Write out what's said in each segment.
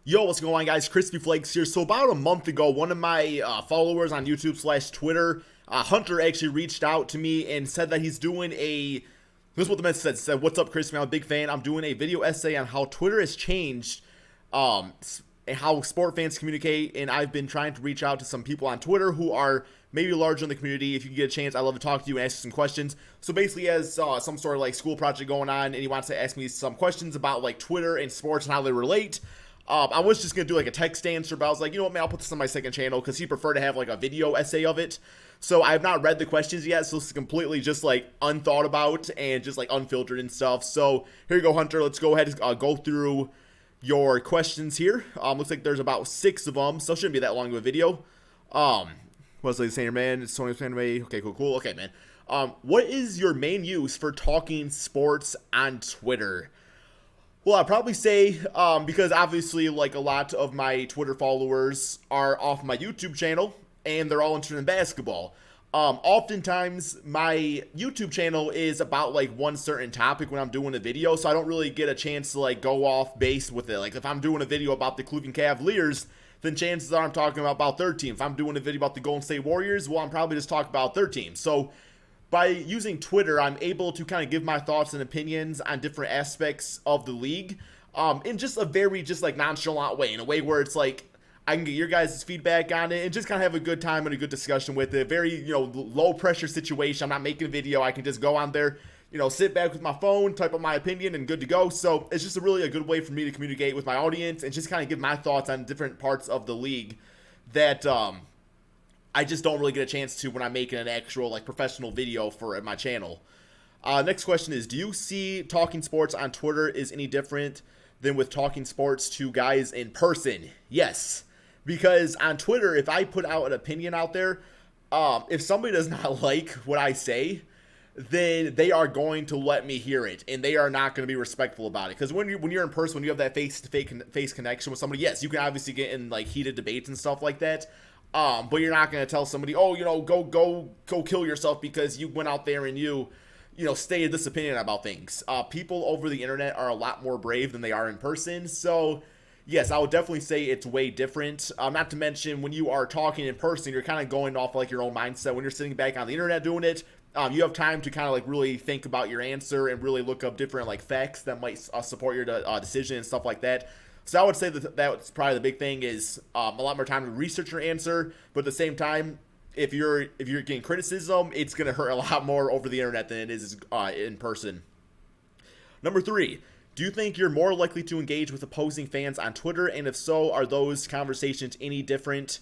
Yo, what's going on, guys? Crispy Flakes here. So about a month ago, one of my followers on YouTube/Twitter, Hunter, actually reached out to me and said that he's doing a. This is what the message said. Said, "What's up, Crispy? I'm a big fan. I'm doing a video essay on how Twitter has changed, and how sport fans communicate. And I've been trying to reach out to some people on Twitter who are maybe larger in the community. If you can get a chance, I'd love to talk to you and ask you some questions." So basically, he has some sort of like school project going on, and he wants to ask me some questions about like Twitter and sports and how they relate. I was just going to do like a text answer, but I was like, you know what, man, I'll put this on my second channel because he preferred to have like a video essay of it. So I have not read the questions yet, so this is completely just like unthought about and just like unfiltered and stuff. So here you go, Hunter. Let's go ahead and go through your questions here. Looks like there's about 6 of them, so it shouldn't be that long of a video. What's like saying here, man? It's Tony Fanway. Okay, cool. Okay, man. What is your main use for talking sports on Twitter? Well, I'd probably say, because obviously, like, a lot of my Twitter followers are off my YouTube channel, and they're all interested in basketball. Oftentimes, my YouTube channel is about, like, one certain topic when I'm doing a video, so I don't really get a chance to, like, go off base with it. Like, if I'm doing a video about the Cleveland Cavaliers, then chances are I'm talking about their team. If I'm doing a video about the Golden State Warriors, well, I'm probably just talking about their team. So by using Twitter, I'm able to kind of give my thoughts and opinions on different aspects of the league, in just a very just like nonchalant way, in a way where it's like I can get your guys' feedback on it and just kind of have a good time and a good discussion with it. Very, low pressure situation. I'm not making a video. I can just go on there, sit back with my phone, type up my opinion, and good to go. So it's just a good way for me to communicate with my audience and just kind of give my thoughts on different parts of the league that I just don't really get a chance to when I'm making an actual like professional video for my channel. Next question is, do you see talking sports on Twitter is any different than with talking sports to guys in person? Yes, because on Twitter, if I put out an opinion out there, if somebody does not like what I say, then they are going to let me hear it, and they are not going to be respectful about it. Because when you're in person, when you have that face-to-face connection with somebody, yes, you can obviously get in like heated debates and stuff like that. But you're not going to tell somebody, go kill yourself because you went out there and you stated this opinion about things. People over the internet are a lot more brave than they are in person. So yes, I would definitely say it's way different. Not to mention when you are talking in person, you're kind of going off like your own mindset. When you're sitting back on the internet doing it, you have time to kind of like really think about your answer and really look up different like facts that might support your decision and stuff like that. So I would say that's probably the big thing is a lot more time to research your answer, but at the same time, if you're getting criticism, it's going to hurt a lot more over the internet than it is in person. Number 3, do you think you're more likely to engage with opposing fans on Twitter, and if so, are those conversations any different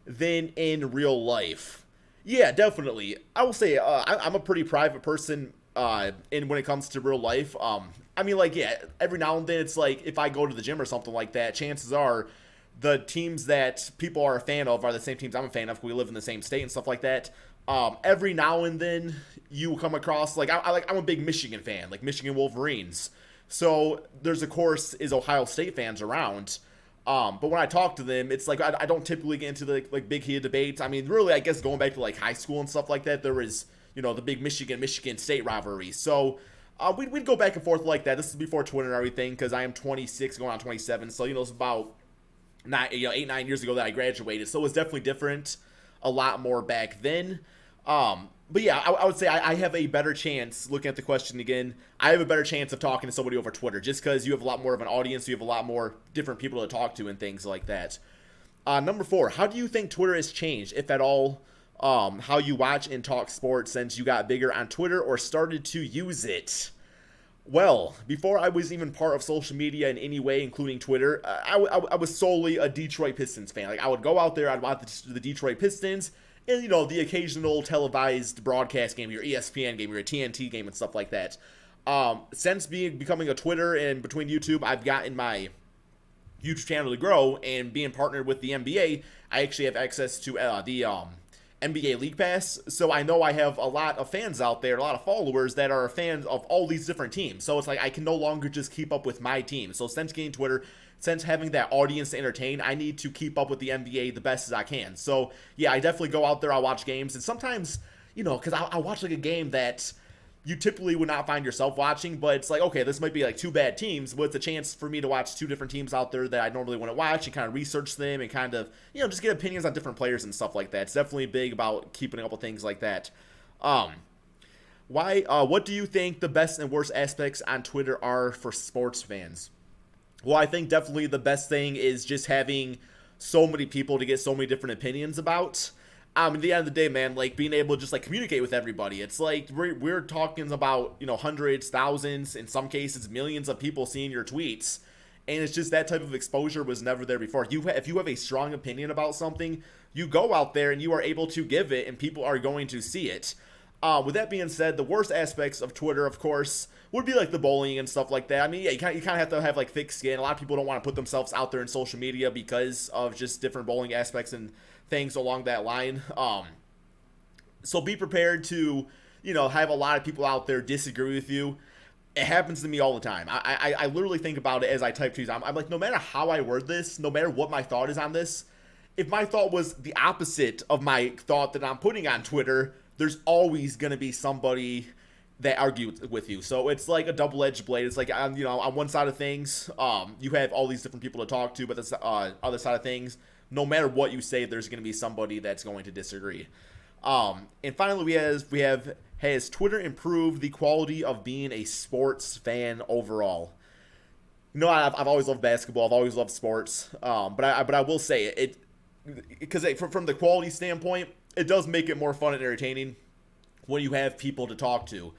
than in real life? Yeah, definitely. I will say I'm a pretty private person when it comes to real life. I mean, like, yeah, every now and then it's like if I go to the gym or something like that, chances are the teams that people are a fan of are the same teams I'm a fan of. We live in the same state and stuff like that. Every now and then you come across, like, I'm a big Michigan fan, like Michigan Wolverines. So there's, of course, is Ohio State fans around. But when I talk to them, it's like I don't typically get into the like big heated debates. I mean, really, I guess going back to like high school and stuff like that, there was, the big Michigan State rivalry. So we'd go back and forth like that. This is before Twitter and everything, because I am 26, going on 27. So, it's about 8-9 years ago that I graduated. So it was definitely different, a lot more back then. But yeah, I would say I have a better chance, looking at the question again, I have a better chance of talking to somebody over Twitter, just because you have a lot more of an audience, you have a lot more different people to talk to and things like that. Number 4, how do you think Twitter has changed, if at all, how you watch and talk sports since you got bigger on Twitter or started to use it? Well, before I was even part of social media in any way, including Twitter, I was solely a Detroit Pistons fan. Like, I would go out there, I'd watch the Detroit Pistons, and, the occasional televised broadcast game, your ESPN game, your TNT game, and stuff like that. Since becoming a Twitter and between YouTube, I've gotten my YouTube channel to grow, and being partnered with the NBA, I actually have access to the NBA League Pass, so I know I have a lot of fans out there, a lot of followers that are fans of all these different teams. So it's like I can no longer just keep up with my team. So since getting Twitter, since having that audience to entertain, I need to keep up with the NBA the best as I can. So yeah, I definitely go out there, I watch games, and sometimes, because I watch like a game that you typically would not find yourself watching, but it's like, okay, this might be like two bad teams, but it's a chance for me to watch two different teams out there that I normally wouldn't watch and kind of research them and kind of, just get opinions on different players and stuff like that. It's definitely big about keeping up with things like that. What do you think the best and worst aspects on Twitter are for sports fans? Well, I think definitely the best thing is just having so many people to get so many different opinions about. At the end of the day, man, like being able to just like communicate with everybody. It's like we're talking about, hundreds, thousands, in some cases millions of people seeing your tweets. And it's just that type of exposure was never there before. If you have a strong opinion about something, you go out there and you are able to give it and people are going to see it. With that being said, the worst aspects of Twitter, of course, would be like the bullying and stuff like that. I mean, yeah, you kind of have to have like thick skin. A lot of people don't want to put themselves out there in social media because of just different bullying aspects and things along that line. So be prepared to, have a lot of people out there disagree with you. It happens to me all the time. I literally think about it as I type tweets. I'm like, no matter how I word this, no matter what my thought is on this, if my thought was the opposite of my thought that I'm putting on Twitter, there's always going to be somebody that argues with you. So it's like a double-edged blade. It's like, on one side of things, you have all these different people to talk to, but the other side of things, no matter what you say, there's going to be somebody that's going to disagree. And finally, we have has Twitter improved the quality of being a sports fan overall? I've always loved basketball. I've always loved sports. But I will say it because from the quality standpoint, it does make it more fun and entertaining when you have people to talk to.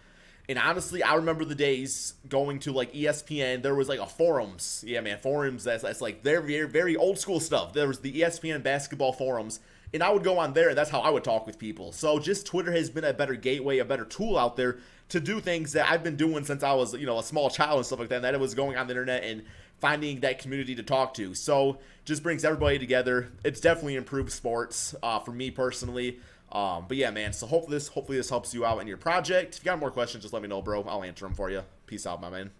And honestly, I remember the days going to like ESPN. There was like a forums. Yeah, man, forums. That's like very, very old school stuff. There was the ESPN basketball forums, and I would go on there, and that's how I would talk with people. So just Twitter has been a better gateway, a better tool out there to do things that I've been doing since I was, a small child and stuff like that. And that it was going on the internet and finding that community to talk to. So just brings everybody together. It's definitely improved sports for me personally. But yeah, man, so hopefully this helps you out in your project. If you got more questions, just let me know, bro. I'll answer them for you. Peace out, my man.